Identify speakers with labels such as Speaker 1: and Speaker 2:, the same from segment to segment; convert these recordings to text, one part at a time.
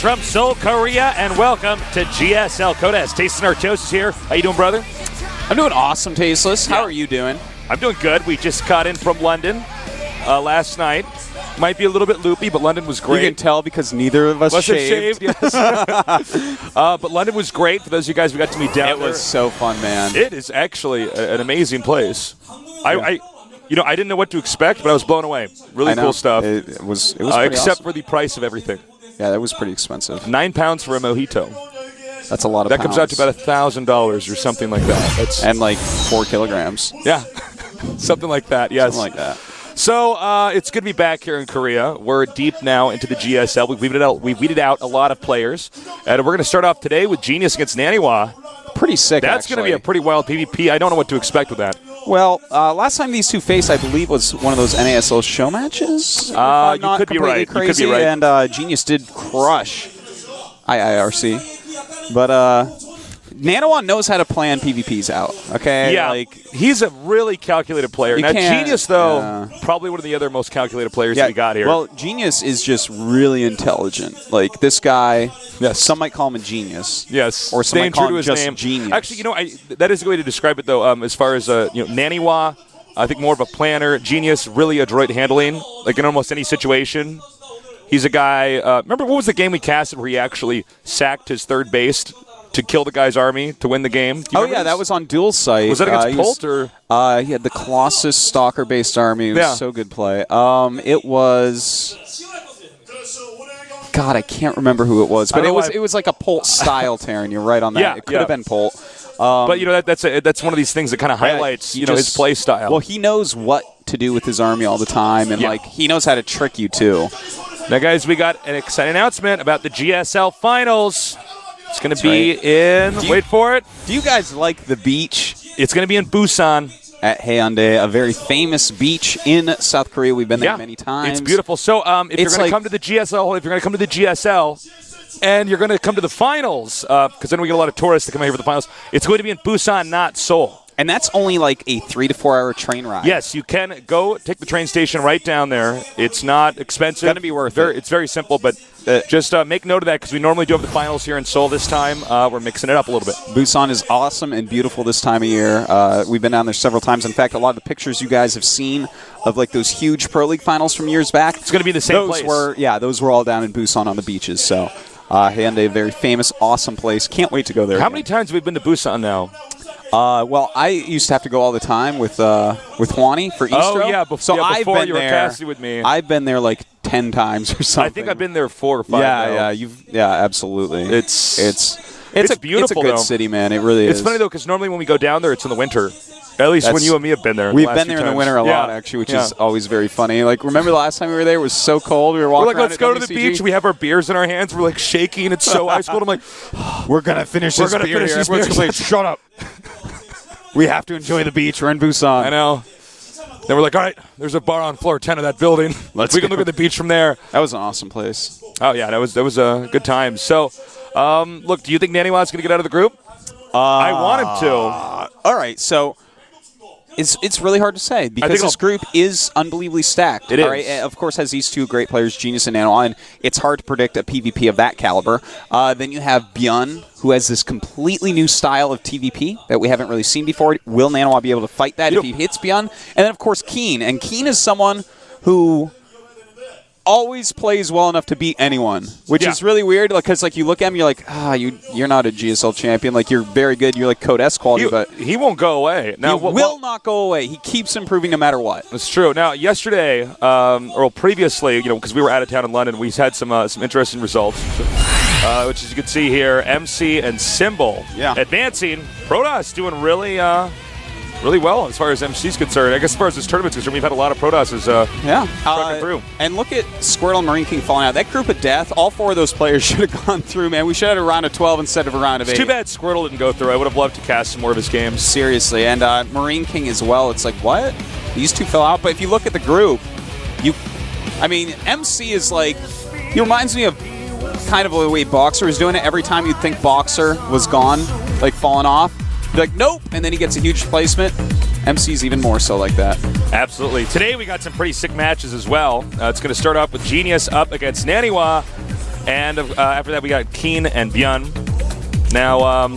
Speaker 1: from Seoul, Korea, and welcome to GSL. Kodes, Tasteless Narcosis here. How you doing, brother?
Speaker 2: I'm doing awesome, Tasteless. How are you doing?
Speaker 1: I'm doing good. We just got in from London last night. Might be a little bit loopy, but London was great.
Speaker 2: You can tell because neither of us shaved.
Speaker 1: Yes. But London was great. For those of you guys we got to meet down there.
Speaker 2: It was so fun, man.
Speaker 1: It is actually an amazing place. I didn't know what to expect, but I was blown away. Really cool stuff.
Speaker 2: It was pretty
Speaker 1: except
Speaker 2: awesome.
Speaker 1: for the price of everything.
Speaker 2: Yeah, that was pretty expensive.
Speaker 1: £9 for a mojito.
Speaker 2: That's a lot of
Speaker 1: That
Speaker 2: pounds.
Speaker 1: comes out to about $1,000 or something like that.
Speaker 2: And like 4 kilograms.
Speaker 1: Yeah, something like that. Yes,
Speaker 2: Something like that.
Speaker 1: So it's good to be back here in Korea. We're deep now into the GSL. We've weeded out a lot of players, and we're going to start off today with Genius against NaNiWa.
Speaker 2: Pretty sick.
Speaker 1: That's going to be a pretty wild PvP. I don't know what to expect with that.
Speaker 2: Well, last time these two faced, I believe, was one of those NASL show matches.
Speaker 1: You could be right.
Speaker 2: Crazy.
Speaker 1: You could be right.
Speaker 2: And Genius did crush IIRC. But NaNiWa knows how to plan PvPs out, okay?
Speaker 1: Yeah, he's a really calculated player. Now, Genius, though, probably one of the other most calculated players that we got here.
Speaker 2: Well, Genius is just really intelligent. Like, this guy, some might call him a genius.
Speaker 1: Yes.
Speaker 2: Or some might call him just
Speaker 1: name.
Speaker 2: genius.
Speaker 1: Actually, that is the way to describe it, though, as far as, NaNiWa, I think more of a planner. Genius, really adroit handling, like in almost any situation. He's a guy, remember what was the game we casted where he actually sacked his third base to kill the guy's army to win the game?
Speaker 2: That was on Dual Site.
Speaker 1: Was that against Polt or?
Speaker 2: He had the Colossus Stalker-based army. It was so good play. It was. God, I can't remember who it was, but it was like a Polt style Terran. You're right on that.
Speaker 1: Yeah,
Speaker 2: it could have been Polt.
Speaker 1: But that's one of these things that kind of highlights his play style.
Speaker 2: Well, he knows what to do with his army all the time, and he knows how to trick you too.
Speaker 1: Now, guys, we got an exciting announcement about the GSL Finals. It's going to be wait for it.
Speaker 2: Do you guys like the beach?
Speaker 1: It's going to be in Busan.
Speaker 2: At Haeundae, a very famous beach in South Korea. We've been there many times.
Speaker 1: It's beautiful. So if you're going to come to the GSL, and you're going to come to the finals, because then we get a lot of tourists that come here for the finals, it's going to be in Busan, not Seoul.
Speaker 2: And that's only like a 3 to 4 hour train ride.
Speaker 1: Yes, you can go take the train station right down there. It's not expensive.
Speaker 2: It's going to be worth it.
Speaker 1: It's very simple, but just make note of that because we normally do have the finals here in Seoul this time. We're mixing it up a little bit.
Speaker 2: Busan is awesome and beautiful this time of year. We've been down there several times. In fact, a lot of the pictures you guys have seen of like those huge Pro League finals from years back.
Speaker 1: It's going to be the same place.
Speaker 2: Those were all down in Busan on the beaches. So Haeundae, a very famous, awesome place. Can't wait to go there.
Speaker 1: How many times have we been to Busan now?
Speaker 2: Well, I used to have to go all the time with Juani for Easter.
Speaker 1: Oh, yeah, before you were casting with me.
Speaker 2: I've been there like 10 times or something.
Speaker 1: I think I've been there 4 or 5
Speaker 2: Yeah, absolutely.
Speaker 1: It's beautiful,
Speaker 2: It's a good city, man. It really is.
Speaker 1: It's funny, though, because normally when we go down there, it's in the winter. At least when you and me have been there.
Speaker 2: We've been there in the winter a lot, actually, which is always very funny. Like, remember the last time we were there? It was so cold. We were walking around
Speaker 1: let's go to the beach. We have our beers in our hands. We're, like, shaking. It's so ice cold. I'm like,
Speaker 2: we're going to finish this beer here. Everyone's going to say, shut up. We have to enjoy the beach. We're in Busan.
Speaker 1: I know. Then we're like, all right, there's a bar on floor 10 of that building. We can look at the beach from there.
Speaker 2: That was an awesome place.
Speaker 1: Oh, yeah, that was a good time. So, look, do you think NaNiWa's going to get out of the group? I want him to.
Speaker 2: All right, so it's really hard to say because this group is unbelievably stacked.
Speaker 1: It is.
Speaker 2: Right? Of course, has these two great players, Genius and NaNiWa, and it's hard to predict a PvP of that caliber. Then you have Byun, who has this completely new style of TVP that we haven't really seen before. Will NaNiWa be able to fight that if he hits Byun? And then, of course, Keen. And Keen is someone who always plays well enough to beat anyone, which is really weird because you look at him, you're like, you're not a GSL champion. Like, you're very good. You're like Code S quality, but
Speaker 1: he won't go away. Now,
Speaker 2: he will not go away. He keeps improving no matter what.
Speaker 1: That's true. Now, yesterday, or previously, because we were out of town in London, we had some interesting results, which as you can see here, MC and Symbol advancing. Protoss doing really well as far as MC's concerned. I guess as far as this tournament's concerned, we've had a lot of Protosses trucking through.
Speaker 2: And look at Squirtle and Marine King falling out. That group of death, all 4 of those players should have gone through, man. We should have had a round of 12 instead of a round of 8.
Speaker 1: It's too bad Squirtle didn't go through. I would have loved to cast some more of his games.
Speaker 2: Seriously. And Marine King as well. It's like, what? These two fell out. But if you look at the group, MC is like, he reminds me of kind of the way Boxer was doing it. Every time you'd think Boxer was gone, like falling off, be like, nope, and then he gets a huge placement. MC's even more so like that.
Speaker 1: Absolutely. Today we got some pretty sick matches as well. It's going to start off with Genius up against NaNiWa. And after that, we got Keen and Byun. Now, all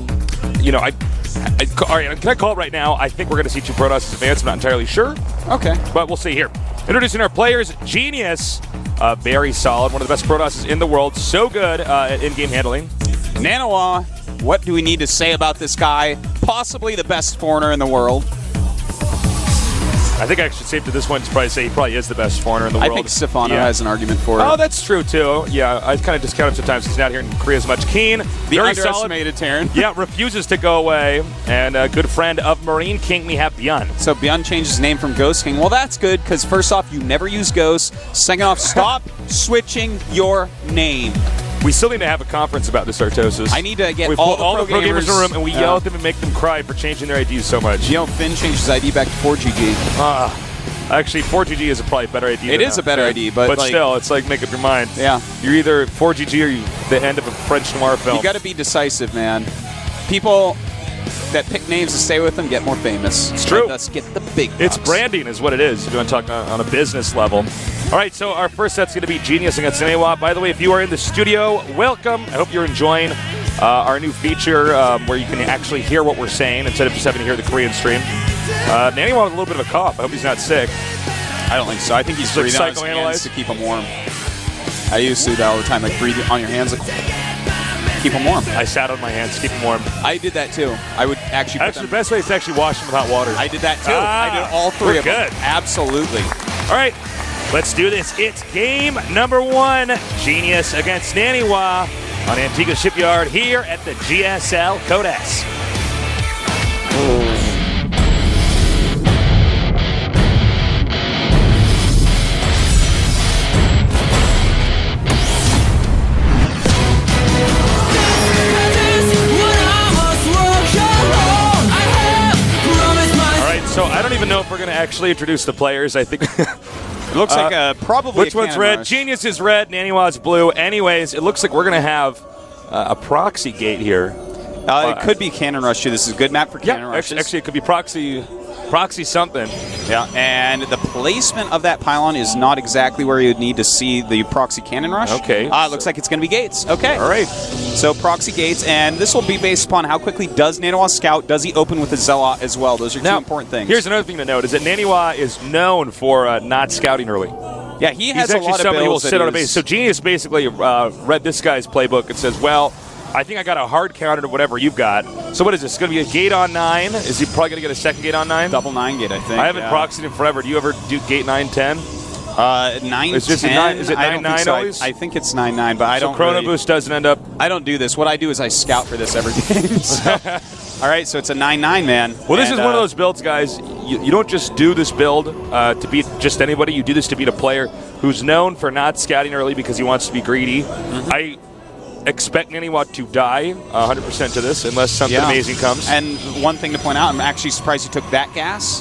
Speaker 1: right, can I call it right now? I think we're going to see 2 Protoss advance. I'm not entirely sure.
Speaker 2: Okay.
Speaker 1: But we'll see here. Introducing our players, Genius. Very solid. One of the best Protosses in the world. So good at in-game handling.
Speaker 2: NaNiWa, what do we need to say about this guy? Possibly the best foreigner in the world.
Speaker 1: I think I should safe to this point to probably say he probably is the best foreigner in the world.
Speaker 2: I think Stefano has an argument for it.
Speaker 1: Oh, that's true, too. Yeah, I kind of discount him sometimes. He's not here in Korea as much. Keen,
Speaker 2: the underestimated Terran.
Speaker 1: Yeah, refuses to go away. And a good friend of Marine King, we have Byun.
Speaker 2: So Byun changed his name from Ghost King. Well, that's good, because first off, you never use Ghost. Second off, stop switching your name.
Speaker 1: We still need to have a conference about this, Artosis.
Speaker 2: I need to get
Speaker 1: we
Speaker 2: all
Speaker 1: the pro gamers in the room, and we yell at them and make them cry for changing their IDs so much.
Speaker 2: You know, Finn changed his ID back to 4GG.
Speaker 1: Actually, 4GG is probably a better ID.
Speaker 2: It is a better ID, but like,
Speaker 1: still, it's like make up your mind.
Speaker 2: Yeah.
Speaker 1: You're either 4GG or you're the end of a French noir film.
Speaker 2: You got to be decisive, man. People that pick names to stay with them get more famous.
Speaker 1: It's true.
Speaker 2: Let's get the big bucks.
Speaker 1: It's branding is what it is if you want to talk on a business level. All right, so our first set's going to be Genius against NaNiWa. By the way, if you are in the studio, welcome. I hope you're enjoying our new feature where you can actually hear what we're saying instead of just having to hear the Korean stream. NaNiWa with a little bit of a cough. I hope he's not sick.
Speaker 2: I don't think so. I think he's breathing on his hands to keep him warm. I used to do that all the time, like breathe on your hands, like keep them warm.
Speaker 1: I sat on my hands to keep them warm.
Speaker 2: I did that too. I would actually put them.
Speaker 1: The best way is to actually wash them with hot water.
Speaker 2: I did that too. I did all 3 of them.
Speaker 1: Good.
Speaker 2: Absolutely.
Speaker 1: All right, let's do this. It's game number 1. Genius against NaNiWa on Antigua Shipyard here at the GSL Codes. So I don't even know if we're going to actually introduce the players. I think
Speaker 2: it looks like probably
Speaker 1: which one's red? Rush. Genius is red. NaNiWa's blue. Anyways, it looks like we're going to have a proxy gate here.
Speaker 2: It could be Cannon Rush too. This is a good map for Cannon Rush.
Speaker 1: Actually, it could be proxy something.
Speaker 2: Yeah, and the placement of that pylon is not exactly where you would need to see the proxy Cannon Rush.
Speaker 1: Okay.
Speaker 2: It looks like it's going to be gates. Okay.
Speaker 1: All right.
Speaker 2: So proxy gates, and this will be based upon how quickly does NaNiWa scout, does he open with a Zealot as well? Those are two important things.
Speaker 1: Here's another thing to note, is that NaNiWa is known for not scouting early.
Speaker 2: Yeah, he has a lot of builds.
Speaker 1: Somebody who will sit on a base. So Genius basically read this guy's playbook and says, well, I think I got a hard counter to whatever you've got. So what is this? Going to be a gate on 9? Is he probably going to get a second gate on 9?
Speaker 2: Double 9 gate, I think.
Speaker 1: I haven't proxied him forever. Do you ever do gate 9-10?
Speaker 2: 9-10.
Speaker 1: Is it 9-9 always?
Speaker 2: I think it's 9-9, but I don't.
Speaker 1: So Chrono Boost doesn't end up.
Speaker 2: I don't do this. What I do is I scout for this every game. So. All right, so it's a 9-9, man.
Speaker 1: Well, this is one of those builds, guys. You don't just do this build to beat just anybody. You do this to beat a player who's known for not scouting early because he wants to be greedy. Mm-hmm. I expect NaNiWa to die 100% to this unless something amazing comes.
Speaker 2: And one thing to point out, I'm actually surprised you took that gas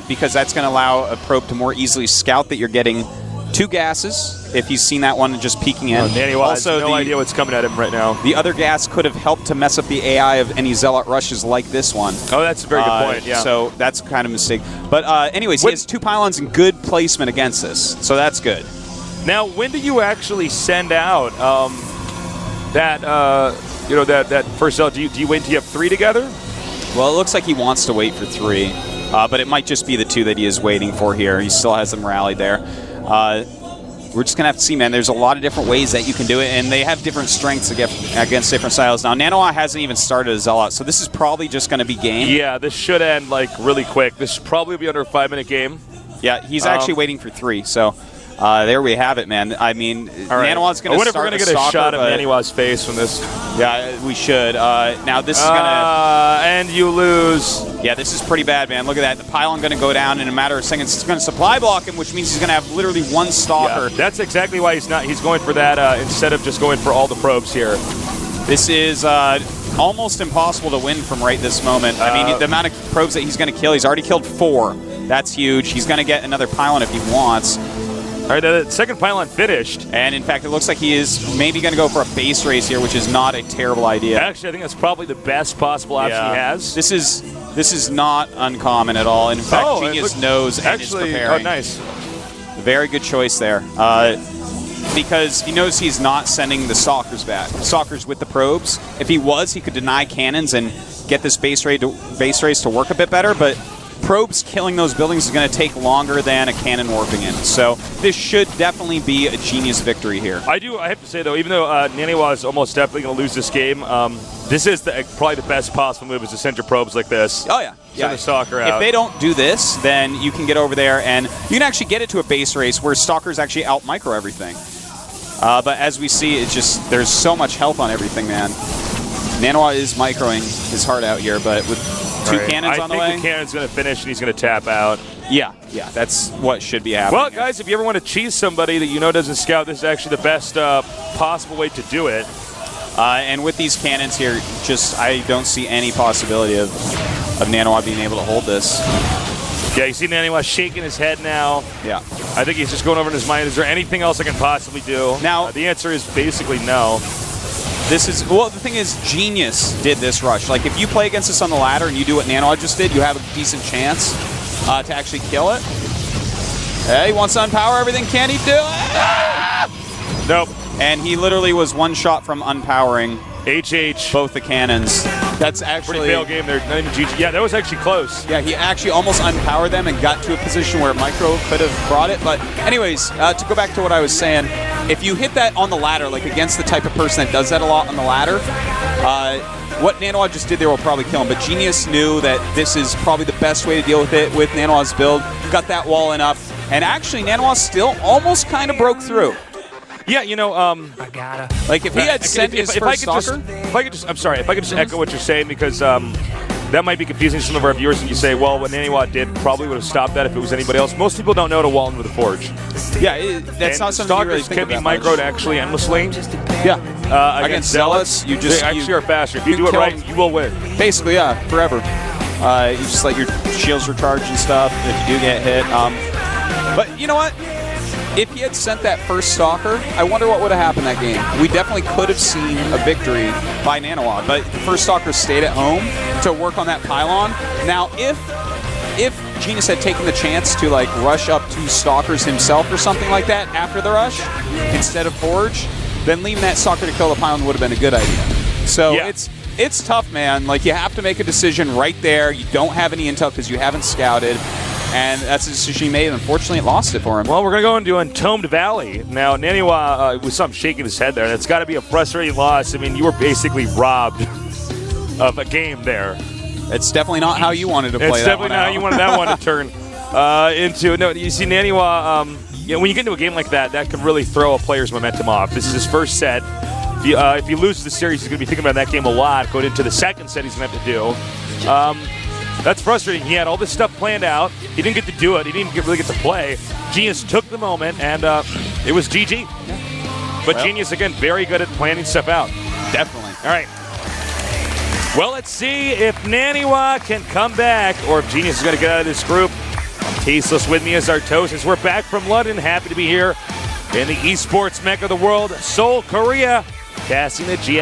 Speaker 2: because that's going to allow a probe to more easily scout that you're getting 2 gases if he's seen that one and just peeking in.
Speaker 1: NaNiWa has no idea what's coming at him right now.
Speaker 2: The other gas could have helped to mess up the AI of any Zealot rushes like this one.
Speaker 1: Oh, that's a very good point, yeah.
Speaker 2: So that's kind of a mistake. But anyways, he has 2 pylons in good placement against this, so that's good.
Speaker 1: Now, when do you actually send out that first Zealot? Do you wait until you have 3 together?
Speaker 2: Well, it looks like he wants to wait for 3, but it might just be the 2 that he is waiting for here. He still has them rallied there. We're just going to have to see, man. There's a lot of different ways that you can do it, and they have different strengths against different styles. Now, NaNiWa hasn't even started a Zealot, so this is probably just going to be game.
Speaker 1: Yeah, this should end, like, really quick. This should probably be under a 5-minute game.
Speaker 2: Yeah, he's actually waiting for 3, so... there we have it, man. I mean, NaNiWa's going to start.
Speaker 1: I wonder if we're going to get a shot of NaNiWa's face from this.
Speaker 2: Yeah, we should. Now this is going to...
Speaker 1: And you lose.
Speaker 2: Yeah, this is pretty bad, man. Look at that. The pylon going to go down in a matter of seconds. It's going to supply block him, which means he's going to have literally 1 stalker.
Speaker 1: Yeah, that's exactly why he's going for that instead of just going for all the probes here.
Speaker 2: This is almost impossible to win from right this moment. I mean, the amount of probes that he's going to kill, he's already killed 4. That's huge. He's going to get another pylon if he wants.
Speaker 1: All right, the second pylon finished.
Speaker 2: And, in fact, it looks like he is maybe going to go for a base race here, which is not a terrible idea.
Speaker 1: Actually, I think that's probably the best possible option he has.
Speaker 2: This is not uncommon at all. In fact, Genius knows and is preparing.
Speaker 1: Oh, nice.
Speaker 2: Very good choice there. because you notice he's not sending the Stalkers back. Stalkers with the probes. If he was, he could deny cannons and get this base race to work a bit better, but probes killing those buildings is going to take longer than a cannon warping in. So this should definitely be a genius victory here.
Speaker 1: I have to say, though, even though NaNiWa is almost definitely going to lose this game, this is probably the best possible move is to send your probes like this.
Speaker 2: Oh, yeah.
Speaker 1: Send the Stalker out.
Speaker 2: If they don't do this, then you can get over there and you can actually get it to a base race where Stalkers actually out-micro everything. But as we see, it's just there's so much health on everything, man. NaNiWa is microing his heart out here, but with two cannons on the way.
Speaker 1: I think the cannon's going to finish and he's going to tap out.
Speaker 2: Yeah, that's what should be happening.
Speaker 1: Well, guys, if you ever want to cheese somebody that you know doesn't scout, this is actually the best possible way to do it.
Speaker 2: And with these cannons here, I don't see any possibility of NaNiWa being able to hold this.
Speaker 1: Yeah, you see NaNiWa shaking his head now.
Speaker 2: Yeah.
Speaker 1: I think he's just going over in his mind, is there anything else I can possibly do?
Speaker 2: Now,
Speaker 1: the answer is basically no.
Speaker 2: The thing is, Genius did this rush. Like, if you play against this on the ladder and you do what NaNiWa just did, you have a decent chance to actually kill it. Hey, he wants to unpower everything. Can he do it?
Speaker 1: Nope.
Speaker 2: And he literally was one shot from unpowering both the cannons. That's actually
Speaker 1: pretty fail game there. Not even GG. Yeah, that was actually close.
Speaker 2: Yeah, he actually almost unpowered them and got to a position where Micro could have brought it. But anyways, to go back to what I was saying, if you hit that on the ladder, like against the type of person that does that a lot on the ladder, what NaNiWa just did there will probably kill him. But Genius knew that this is probably the best way to deal with it with NaNiWa's build. Got that wall enough. And actually, NaNiWa still almost kind of broke through.
Speaker 1: Yeah, you know,
Speaker 2: like if he had sent his first Stalker.
Speaker 1: If I could just echo what you're saying, because that might be confusing to some of our viewers when you say, well, what NaNiWa did probably would have stopped that if it was anybody else. Most people don't know to wall in with a forge.
Speaker 2: Yeah, that's not something you really think about.
Speaker 1: Stalkers can be microed actually endlessly.
Speaker 2: Yeah. Against Zealots,
Speaker 1: they actually are faster. If you do it right, you will win.
Speaker 2: Basically, yeah, forever. You just let your shields recharge and stuff if you do get hit. But you know what? If he had sent that first Stalker, I wonder what would have happened that game. We definitely could have seen a victory by NaNiWa, but the first Stalker stayed at home to work on that pylon. Now, if Genius had taken the chance to like rush up two Stalkers himself or something like that after the rush, instead of Forge, then leaving that Stalker to kill the pylon would have been a good idea. So
Speaker 1: yeah.
Speaker 2: It's tough, man. Like, you have to make a decision right there. You don't have any intel because you haven't scouted. And that's the decision he made. Unfortunately, it lost it for him.
Speaker 1: Well, we're going to go into Entombed Valley. Now, NaNiWa, with some shaking his head there, and it's got to be a frustrating loss. I mean, you were basically robbed of a game there.
Speaker 2: It's definitely not how you wanted to play that one.
Speaker 1: It's definitely not how you wanted that one to turn into. No, you see, NaNiWa, when you get into a game like that, that could really throw a player's momentum off. This is his first set. If he loses the series, he's going to be thinking about that game a lot. Going into the second set, he's going to have to do. That's frustrating. He had all this stuff planned out. He didn't get to do it. He didn't really get to play. Genius took the moment, and it was GG. Yeah. But Genius, again, very good at planning stuff out.
Speaker 2: Definitely.
Speaker 1: All right. Well, let's see if NaNiWa can come back, or if Genius is going to get out of this group. Tasteless with me as our toast, as we're back from London. Happy to be here in the esports mecca of the world, Seoul, Korea, casting the GSL.